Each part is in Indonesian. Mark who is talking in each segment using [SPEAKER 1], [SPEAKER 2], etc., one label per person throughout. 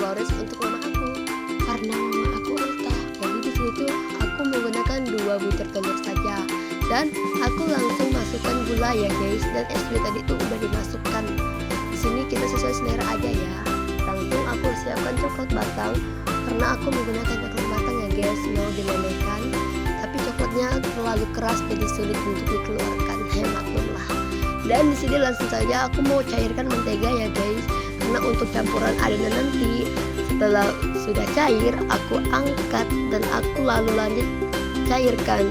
[SPEAKER 1] favorit untuk mama aku karena mama aku ultah. Jadi di sini tuh aku menggunakan 2 butir telur saja dan aku langsung masukkan gula ya guys, dan es krim tadi tuh udah dimasukkan. Di sini kita sesuai selera aja ya. Langsung aku siapkan coklat batang karena aku menggunakan coklat batang ya guys, mau dilelehkan. Tapi coklatnya terlalu keras jadi sulit untuk dikeluarkan, maklumlah. Dan di sini langsung saja aku mau cairkan mentega ya guys, karena untuk campuran adonan nanti setelah sudah cair aku angkat dan aku lalu lanjut cairkan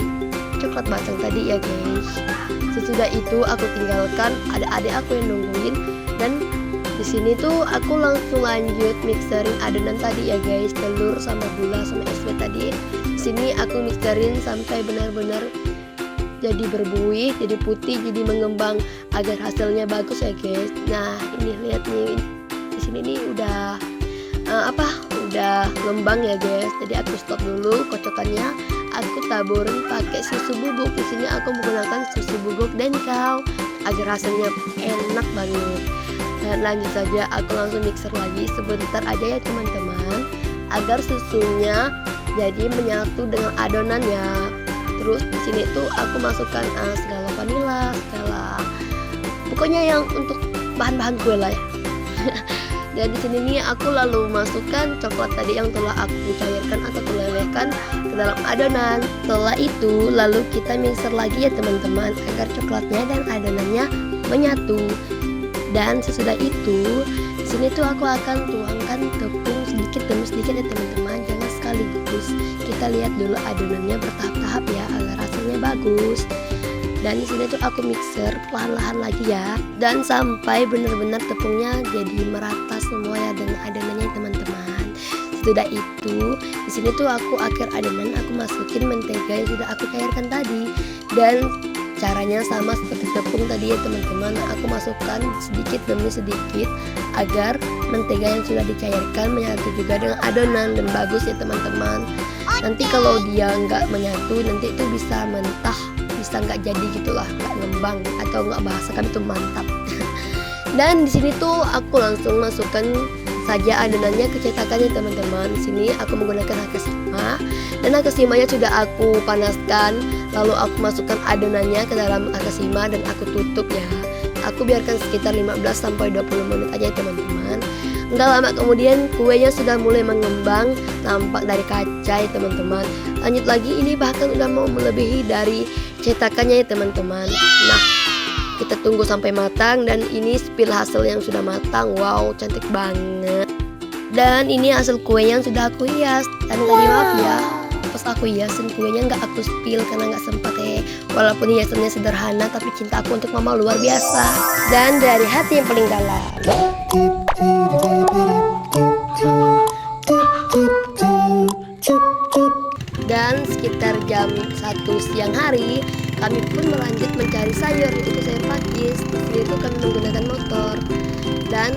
[SPEAKER 1] coklat batang tadi ya guys. Sesudah itu aku tinggalkan, ada adik aku yang nungguin, dan di sini tuh aku langsung lanjut mixerin adonan tadi ya guys, telur sama gula sama es krim tadi. Di sini aku mixerin sampai benar-benar jadi berbuih, jadi putih, jadi mengembang agar hasilnya bagus ya guys. Nah ini lihat nih, di sini nih udah udah ngembang ya guys. Jadi aku stop dulu kocokannya, aku taburin pakai susu bubuk. Di sini aku menggunakan susu bubuk Denkau agar hasilnya enak banget. Dan lanjut saja aku langsung mixer lagi sebentar aja ya teman-teman, agar susunya jadi menyatu dengan adonannya. Terus di sini tuh aku masukkan segala vanila, segala pokoknya yang untuk bahan-bahan kue lah ya. Dan di sini nih aku lalu masukkan coklat tadi yang telah aku cairkan atau kulelehkan ke dalam adonan. Setelah itu lalu kita mixer lagi ya teman-teman agar coklatnya dan adonannya menyatu. Dan sesudah itu di sini tuh aku akan tuangkan tepung sedikit demi sedikit ya teman-teman, jangan sekaligus. Kita lihat dulu adonannya bertahap-tahap ya agar hasilnya bagus. Dan di sini tuh aku mixer perlahan-lahan lagi ya, dan sampai benar-benar tepungnya jadi merata semua ya dengan adonannya teman-teman. Sesudah itu di sini tuh aku akhir adonan aku masukin mentega yang sudah aku cairkan tadi, dan caranya sama seperti tepung tadi ya teman-teman. Aku masukkan sedikit demi sedikit agar mentega yang sudah dicairkan menyatu juga dengan adonan dan bagus ya teman-teman. Nanti kalau dia nggak menyatu nanti itu bisa mentah, bisa nggak jadi gitulah, nggak ngembang atau nggak bahasa kami itu mantap. Dan di sini tuh aku langsung masukkan saja adonannya ke cetakannya teman-teman. Di sini aku menggunakan Hakashima, dan Hakashimanya sudah aku panaskan. Lalu aku masukkan adonannya ke dalam Hakashima dan aku tutup ya. Aku biarkan sekitar 15-20 menit aja teman-teman. Enggak lama kemudian kuenya sudah mulai mengembang, nampak dari kaca ya teman-teman. Lanjut lagi, ini bahkan udah mau melebihi dari cetakannya ya teman-teman. Nah kita tunggu sampai matang, dan ini spill hasil yang sudah matang. Wow cantik banget. Dan ini hasil kue yang sudah aku hias. Dan tadi maaf ya, pas aku hiasin kuenya nggak aku spill karena nggak sempat ya. Walaupun hiasannya sederhana, tapi cinta aku untuk mama luar biasa dan dari hati yang paling dalam. Dan sekitar jam 1 siang hari kami pun melanjut mencari sayur, yaitu sayur pakis. Di sini tuh kami menggunakan motor, dan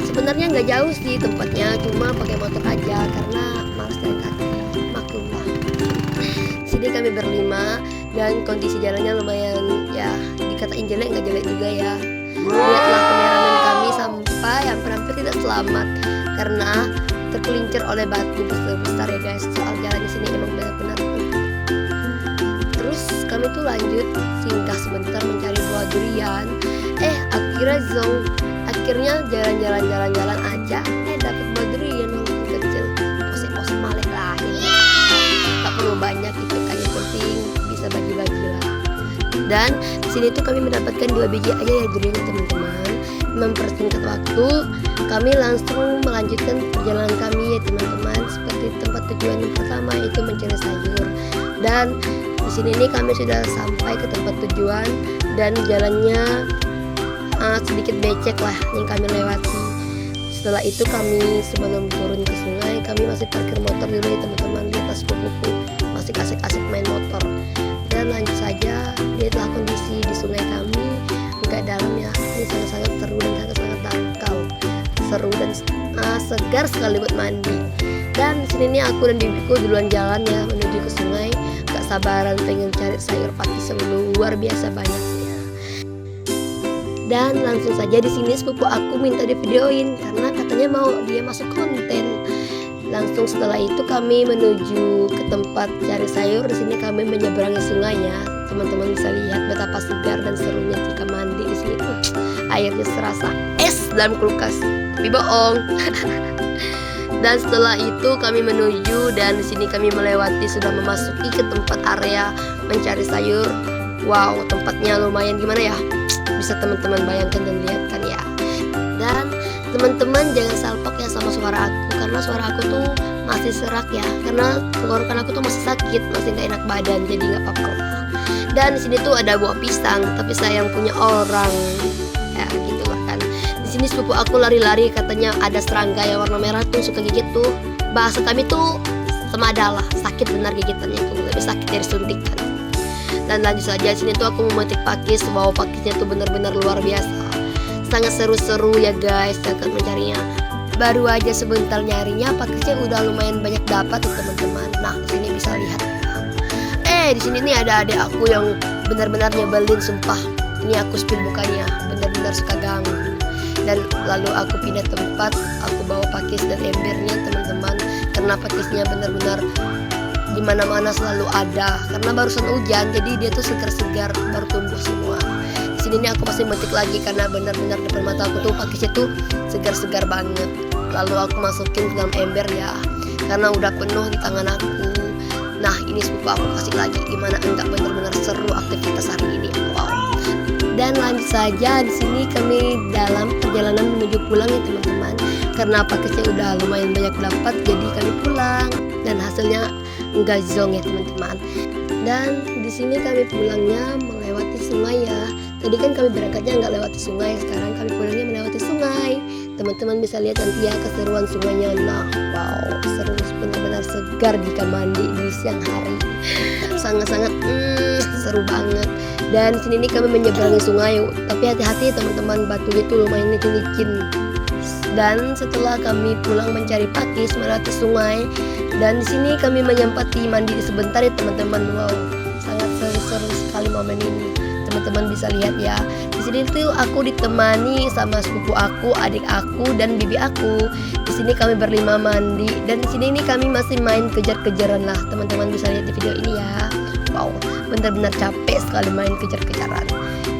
[SPEAKER 1] sebenarnya nggak jauh sih tempatnya, cuma pakai motor aja karena malas jalan kaki, maklumlah. Sini kami berlima dan kondisi jalannya lumayan ya, dikatain jelek nggak jelek juga ya. Lihatlah kameramen kami sampai hampir tidak selamat karena tergelincir oleh batu besar ya guys. Soal jalan di sini emang benar-benar. Terus kami tuh lanjut singgah sebentar mencari buah durian. Akhirnya jalan-jalan aja dapat buah durian walaupun kecil. Pose-pose malek lah ini. Tak perlu banyak itu kan, yang penting bisa bagi-bagi lah. Dan di sini tuh kami mendapatkan 2 biji aja ya durian teman-teman. Mempersingkat waktu, kami langsung melanjutkan perjalanan kami ya teman-teman, seperti tempat tujuan yang pertama yaitu mencari sayur. Dan di sini nih kami sudah sampai ke tempat tujuan, dan jalannya sedikit becek lah yang kami lewati. Setelah itu kami sebelum turun ke sungai, kami masih parkir motor dulu ya teman-teman di atas buku, masih asik-asik main motor. Dan lanjut saja, lihatlah kondisi di sungai kami, nggak dalam ya, ini sangat-sangat seru dan sangat-sangat dangkal, seru dan segar sekali buat mandi. Dan sini nih aku dan bibiku duluan jalan ya menuju ke sungai, gak sabaran pengen cari sayur pakis yang luar biasa banyaknya. Dan langsung saja di sini sepupu aku minta divideoin karena katanya mau dia masuk konten. Langsung setelah itu kami menuju ke tempat cari sayur. Di sini kami menyeberangi sungai ya. Teman-teman bisa lihat betapa segar dan serunya jika mandi di sini tuh. Airnya serasa es dalam kulkas. Tapi bohong. Dan setelah itu kami menuju dan di sini kami melewati sudah memasuki ke tempat area mencari sayur. Wow, tempatnya lumayan gimana ya? Bisa teman-teman bayangkan dan lihat kan ya. Dan teman-teman jangan salpok ya sama suara aku, karena suara aku tuh masih serak ya, karena tenggorokan aku tuh masih sakit, masih gak enak badan, jadi nggak apa-apa. Dan di sini tuh ada buah pisang, tapi sayang punya orang, ya gitu lah kan. Di sini sepupu aku lari-lari, katanya ada serangga yang warna merah tuh suka gigit tuh. Bahasa kami tuh semada lah, sakit benar gigitannya tuh, lebih sakit dari suntikan. Dan lanjut saja, di sini tuh aku memetik pakis, wow pakisnya tuh benar-benar luar biasa. Sangat seru-seru ya guys, akan mencarinya. Baru aja sebentar nyarinya, pakisnya udah lumayan banyak dapat tuh teman-teman. Nah, di sini bisa lihat. Di sini nih ada adik aku yang benar-benar nyebelin sumpah. Ini aku spill bukannya, benar-benar suka ganggu. Dan lalu aku pindah tempat, aku bawa pakis dan embernya teman-teman, karena pakisnya benar-benar di mana-mana selalu ada. Karena barusan hujan, jadi dia tuh segar-segar, baru tumbuh semua. Sini nih aku masih metik lagi karena benar-benar depan mata aku tuh pakisnya tuh segar-segar banget. Lalu aku masukin ke dalam ember ya, karena udah penuh di tangan aku. Nah ini sepupu aku kasih lagi, gimana enggak, benar-benar seru aktivitas hari ini. Wow. Dan lanjut saja, di sini kami dalam perjalanan menuju pulang ya teman-teman. Karena pakisnya udah lumayan banyak dapat, jadi kami pulang dan hasilnya enggak zong ya teman-teman. Dan di sini kami pulangnya melewati sungai ya. Tadi kan kami berangkatnya nggak lewati sungai, sekarang kami pulangnya melewati sungai. Teman-teman bisa lihat nanti ya keseruan sungainya. Nah, wow, seru, benar-benar segar jika mandi di siang hari. Sangat-sangat seru banget. Dan sini nih kami menyeberangi sungai, tapi hati-hati teman-teman, batunya itu lumayan licin-licin. Dan setelah kami pulang mencari pakis melewati sungai, dan di sini kami menyempati mandi sebentar ya teman-teman. Wow, sangat seru sekali momen ini. Teman-teman bisa lihat ya. Di sini tuh aku ditemani sama sepupu aku, adik aku dan bibi aku. Di sini kami berlima mandi dan di sini nih kami masih main kejar-kejaran lah. Teman-teman bisa lihat di video ini ya. Wow, benar-benar capek sekali main kejar-kejaran.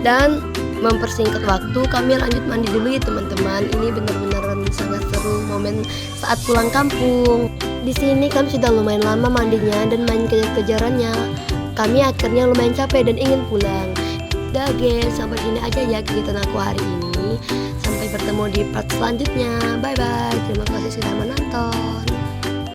[SPEAKER 1] Dan mempersingkat waktu, kami lanjut mandi dulu ya teman-teman. Ini benar-benar sangat seru momen saat pulang kampung. Di sini kami sudah lumayan lama mandinya dan main kejar-kejarannya. Kami akhirnya lumayan capek dan ingin pulang. Udah guys, sampai sini aja ya kegiatan aku hari ini. Sampai bertemu di part selanjutnya. Bye bye. Terima kasih sudah menonton.